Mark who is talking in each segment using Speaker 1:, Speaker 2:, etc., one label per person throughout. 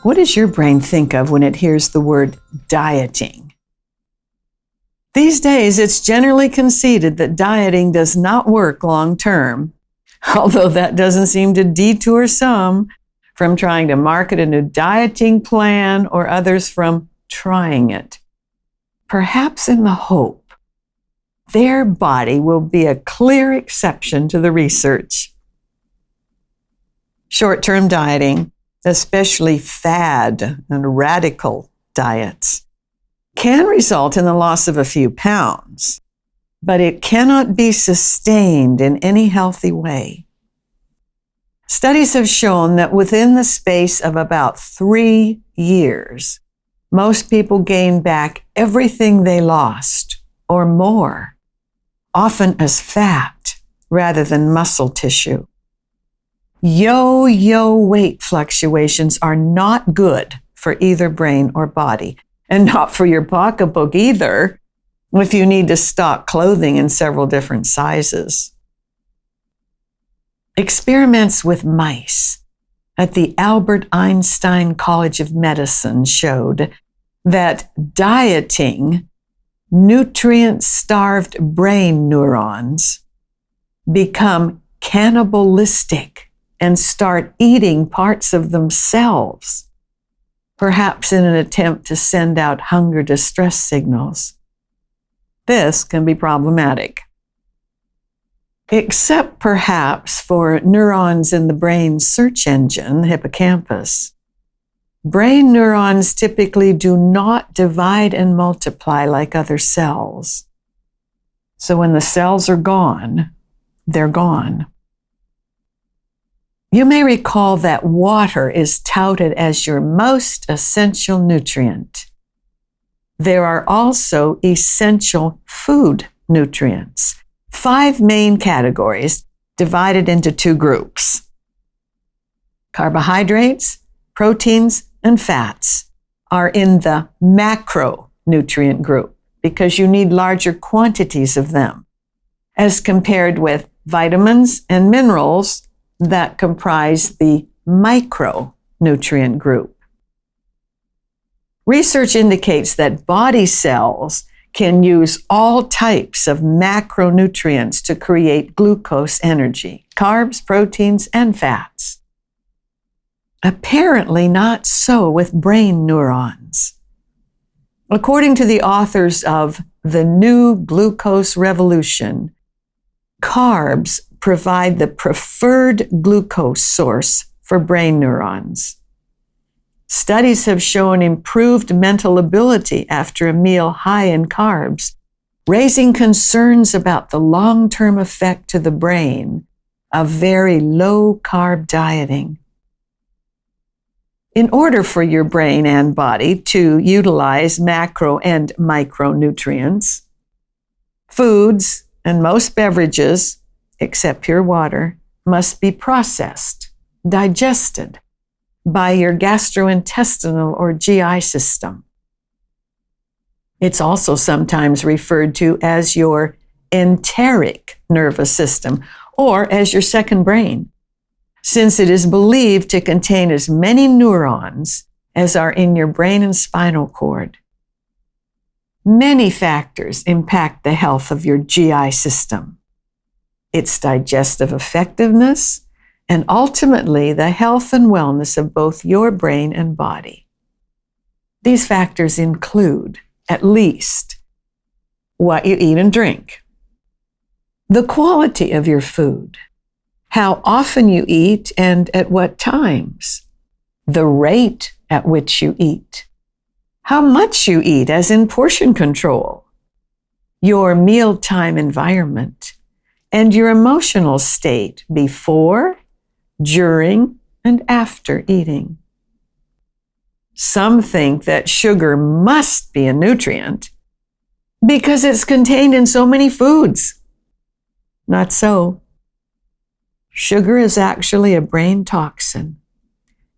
Speaker 1: What does your brain think of when it hears the word dieting? These days, it's generally conceded that dieting does not work long term, although that doesn't seem to detour some from trying to market a new dieting plan or others from trying it, perhaps in the hope their body will be a clear exception to the research. Short-term dieting, especially fad and radical diets, can result in the loss of a few pounds, but it cannot be sustained in any healthy way. Studies have shown that within the space of about 3 years, most people gain back everything they lost or more, often as fat rather than muscle tissue. Yo-yo weight fluctuations are not good for either brain or body, and not for your pocketbook either, if you need to stock clothing in several different sizes. Experiments with mice at the Albert Einstein College of Medicine showed that dieting nutrient-starved brain neurons become cannibalistic and start eating parts of themselves, perhaps in an attempt to send out hunger distress signals. This can be problematic, except perhaps for neurons in the brain's search engine, the hippocampus. Brain neurons typically do not divide and multiply like other cells. So when the cells are gone, they're gone. You may recall that water is touted as your most essential nutrient. There are also essential food nutrients, 5 main categories divided into 2 groups: carbohydrates, proteins, and fats are in the macronutrient group because you need larger quantities of them, as compared with vitamins and minerals that comprise the micronutrient group. Research indicates that body cells can use all types of macronutrients to create glucose energy, carbs, proteins, and fats. Apparently not so with brain neurons. According to the authors of The New Glucose Revolution, carbs provide the preferred glucose source for brain neurons. Studies have shown improved mental ability after a meal high in carbs, raising concerns about the long-term effect to the brain of very low-carb dieting. In order for your brain and body to utilize macro and micronutrients, foods and most beverages, except pure water, must be processed, digested by your gastrointestinal or GI system. It's also sometimes referred to as your enteric nervous system or as your second brain, since it is believed to contain as many neurons as are in your brain and spinal cord. Many factors impact the health of your GI system, its digestive effectiveness, and ultimately the health and wellness of both your brain and body. These factors include, at least, what you eat and drink, the quality of your food, how often you eat and at what times, the rate at which you eat, how much you eat as in portion control, your mealtime environment, and your emotional state before, during, and after eating. Some think that sugar must be a nutrient because it's contained in so many foods. Not so. Sugar is actually a brain toxin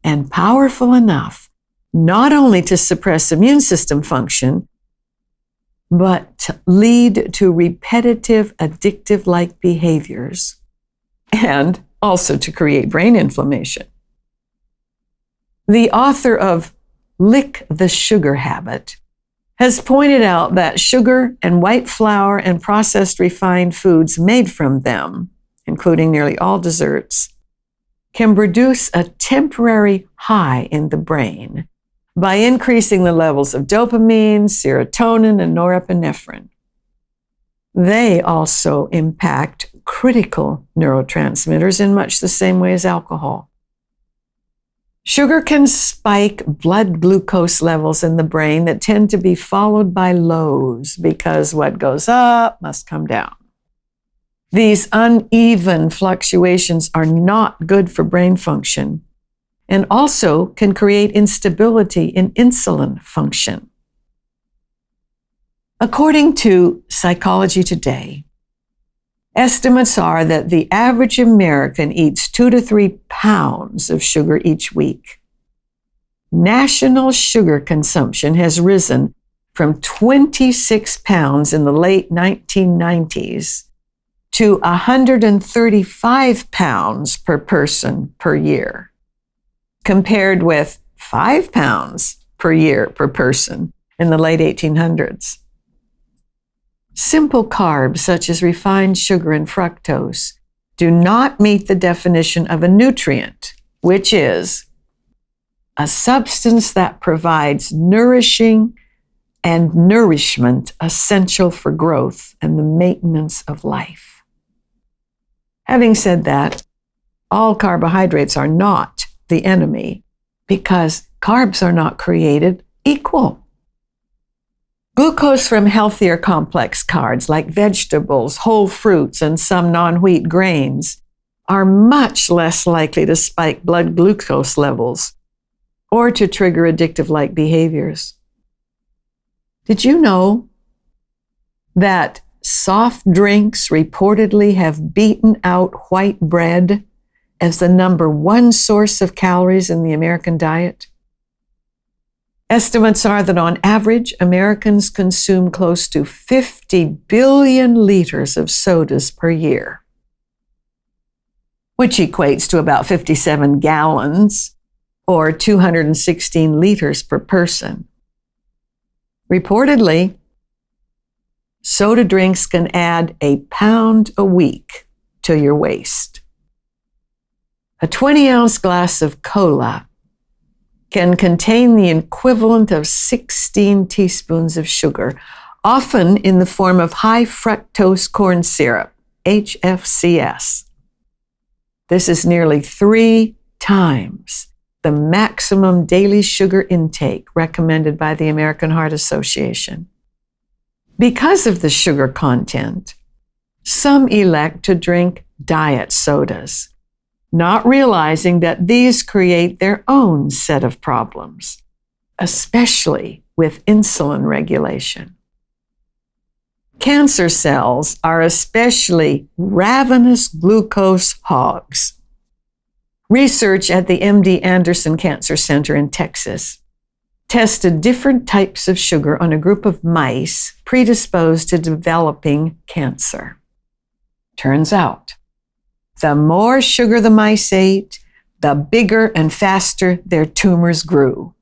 Speaker 1: and powerful enough not only to suppress immune system function, but to lead to repetitive addictive-like behaviors and also to create brain inflammation. The author of Lick the Sugar Habit has pointed out that sugar and white flour and processed refined foods made from them, including nearly all desserts, can produce a temporary high in the brain by increasing the levels of dopamine, serotonin, and norepinephrine. They also impact critical neurotransmitters in much the same way as alcohol. Sugar can spike blood glucose levels in the brain that tend to be followed by lows because what goes up must come down. These uneven fluctuations are not good for brain function and also can create instability in insulin function. According to Psychology Today, estimates are that the average American eats 2 to 3 pounds of sugar each week. National sugar consumption has risen from 26 pounds in the late 1990s to 135 pounds per person per year, compared with 5 pounds per year per person in the late 1800s. Simple carbs, such as refined sugar and fructose, do not meet the definition of a nutrient, which is a substance that provides nourishing and nourishment essential for growth and the maintenance of life. Having said that, all carbohydrates are not the enemy because carbs are not created equal. Glucose from healthier complex carbs like vegetables, whole fruits, and some non-wheat grains are much less likely to spike blood glucose levels or to trigger addictive-like behaviors. Did you know that soft drinks reportedly have beaten out white bread as the number one source of calories in the American diet? Estimates are that on average, Americans consume close to 50 billion liters of sodas per year, which equates to about 57 gallons or 216 liters per person. Reportedly, soda drinks can add a pound a week to your waist. A 20-ounce glass of cola can contain the equivalent of 16 teaspoons of sugar, often in the form of high fructose corn syrup, HFCS. This is nearly 3 times the maximum daily sugar intake recommended by the American Heart Association. Because of the sugar content, some elect to drink diet sodas, not realizing that these create their own set of problems, especially with insulin regulation. Cancer cells are especially ravenous glucose hogs. Research at the MD Anderson Cancer Center in Texas tested different types of sugar on a group of mice predisposed to developing cancer. Turns out, the more sugar the mice ate, the bigger and faster their tumors grew.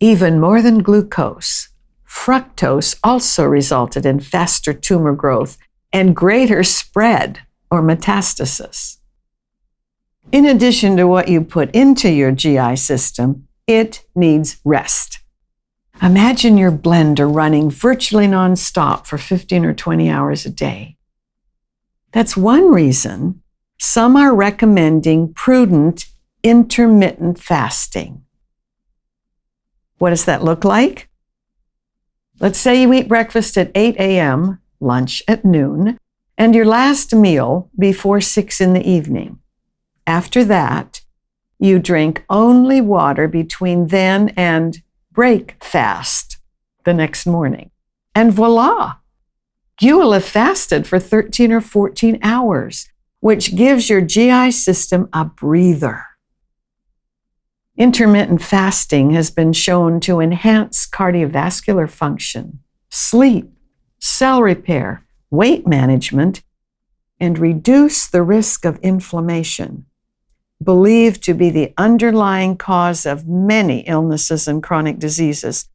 Speaker 1: Even more than glucose, fructose also resulted in faster tumor growth and greater spread or metastasis. In addition to what you put into your GI system, it needs rest. Imagine your blender running virtually nonstop for 15 or 20 hours a day. That's one reason some are recommending prudent intermittent fasting. What does that look like? Let's say you eat breakfast at 8 a.m., lunch at noon, and your last meal before 6 in the evening. After that, you drink only water between then and break fast the next morning. And voila, you will have fasted for 13 or 14 hours, which gives your GI system a breather. Intermittent fasting has been shown to enhance cardiovascular function, sleep, cell repair, weight management, and reduce the risk of inflammation. believed to be the underlying cause of many illnesses and chronic diseases,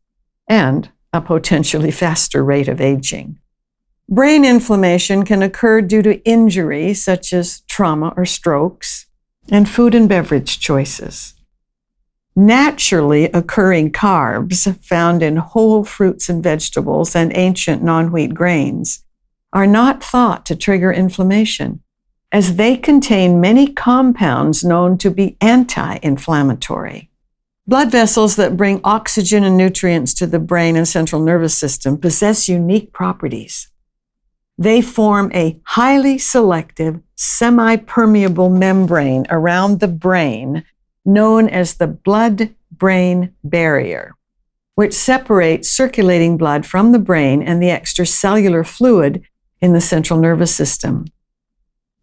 Speaker 1: and a potentially faster rate of aging. Brain inflammation can occur due to injury, such as trauma or strokes, and food and beverage choices. Naturally occurring carbs found in whole fruits and vegetables and ancient non-wheat grains are not thought to trigger inflammation, as they contain many compounds known to be anti-inflammatory. Blood vessels that bring oxygen and nutrients to the brain and central nervous system possess unique properties. They form a highly selective, semi-permeable membrane around the brain known as the blood-brain barrier, which separates circulating blood from the brain and the extracellular fluid in the central nervous system.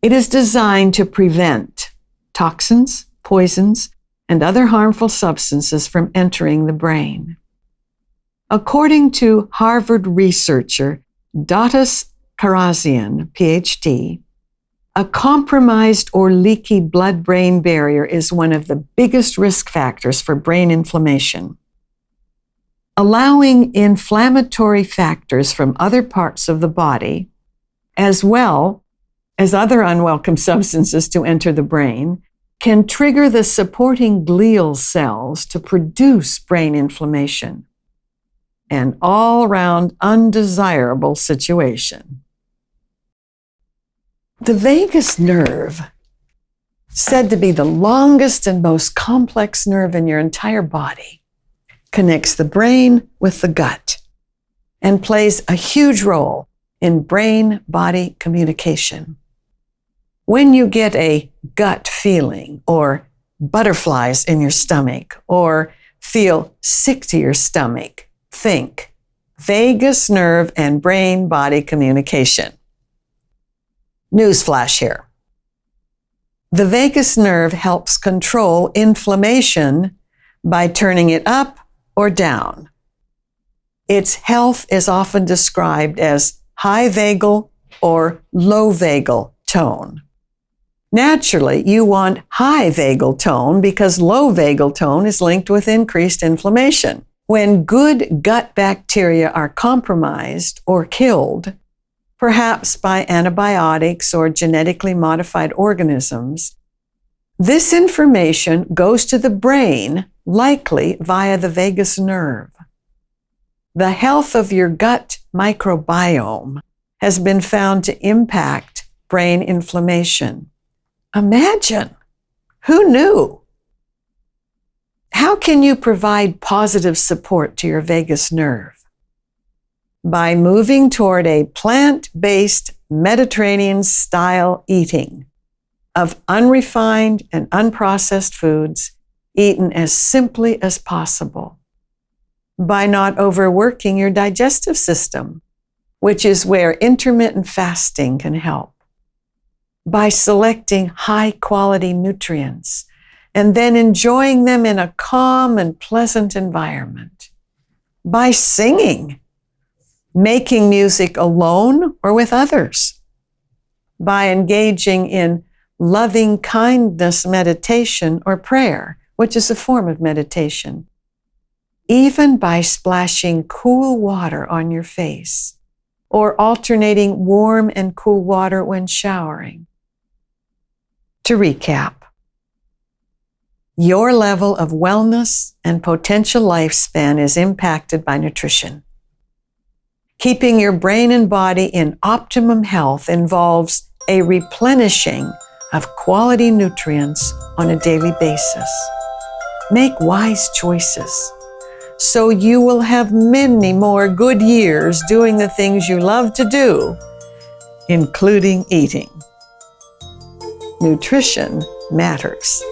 Speaker 1: It is designed to prevent toxins, poisons, and other harmful substances from entering the brain. According to Harvard researcher Datus Karazian, PhD, a compromised or leaky blood-brain barrier is one of the biggest risk factors for brain inflammation. Allowing inflammatory factors from other parts of the body, as well as other unwelcome substances to enter the brain, can trigger the supporting glial cells to produce brain inflammation. An all-round undesirable situation. The vagus nerve, said to be the longest and most complex nerve in your entire body, connects the brain with the gut and plays a huge role in brain-body communication. When you get a gut feeling or butterflies in your stomach or feel sick to your stomach, think vagus nerve and brain-body communication. Newsflash here. The vagus nerve helps control inflammation by turning it up or down. Its health is often described as high vagal or low vagal tone. Naturally, you want high vagal tone because low vagal tone is linked with increased inflammation. When good gut bacteria are compromised or killed, perhaps by antibiotics or genetically modified organisms, this information goes to the brain, likely via the vagus nerve. The health of your gut microbiome has been found to impact brain inflammation. Imagine! Who knew? How can you provide positive support to your vagus nerve? By moving toward a plant-based Mediterranean-style eating of unrefined and unprocessed foods eaten as simply as possible. By not overworking your digestive system, which is where intermittent fasting can help. By selecting high-quality nutrients and then enjoying them in a calm and pleasant environment. By singing, making music alone or with others, by engaging in loving kindness meditation or prayer, which is a form of meditation, even by splashing cool water on your face or alternating warm and cool water when showering. To recap, your level of wellness and potential lifespan is impacted by nutrition. Keeping your brain and body in optimum health involves a replenishing of quality nutrients on a daily basis. Make wise choices so you will have many more good years doing the things you love to do, including eating. Nutrition matters.